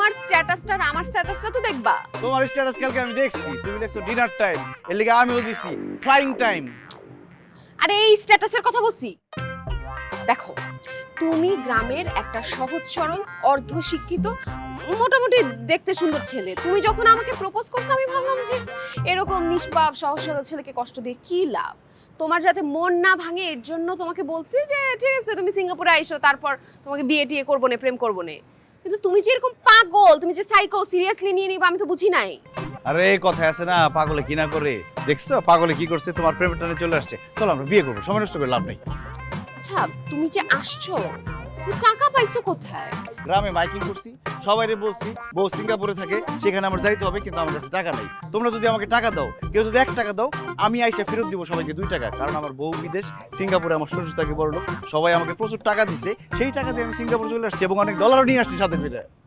তোমার স্ট্যাটাসটা আর আমার স্ট্যাটাসটা তো দেখবা। তোমার স্ট্যাটাস কালকে আমি দেখছি, তুমি দেখছো ডিনার টাইম, এর লিগে আমিও দিছি ফ্লাইং টাইম। আরে এই স্ট্যাটাসের কথা বলছি। দেখো, তুমি গ্রামের একটা সহজ সরল অর্ধশিক্ষিত মোটামুটি দেখতে সুন্দর ছেলে। তুমি যখন আমাকে প্রপোজ করছো আমি ভাবলাম যে এরকম নিষ্পাপ সহজ সরল ছেলেকে কষ্ট দিয়ে কি লাভ, তোমার যাতে মন না ভাঙে এর জন্য তোমাকে বলছি যে ঠিক আছে তুমি সিঙ্গাপুরে আইসো, তারপর তোমাকে বিয়ে টিয়ে করবো না, প্রেম করবো না। কিন্তু তুমি যে এরকম পাগল, তুমি যে সাইকো, সিরিয়াসলি নিয়ে নিবা আমি তো বুঝি নাই। আরে কথায় আছে না, পাগলে কি না করে। দেখছো পাগলে কি করছে, তোমার প্রেমের টানে চলে আসছে। চলো আমরা বিয়ে করবো, সময় নষ্ট করে লাভ নেই। আচ্ছা তুমি যে আসছো, তুমি টাকা পাইছো কোথায়? গ্রামে মাইকিং করছি, সবাইরে বলছি বউ সিঙ্গাপুরে থাকে, সেখানে আমার যাইতে হবে, কিন্তু আমার কাছে টাকা নাই। তোমরা যদি আমাকে টাকা দাও, কেউ যদি 1 টাকা দাও, আমি আইসা ফেরত দিব সবাইকে 2 টাকা। কারণ আমার বউ বিদেশ, সিঙ্গাপুরে আমার শ্বশুর থাকে বড় লোক, সবাই আমাকে প্রচুর টাকা দিছে, সেই টাকা দিয়ে আমি সিঙ্গাপুর চলে আসছি এবং অনেক ডলারও নিয়ে আসছি সাথে ফিরে।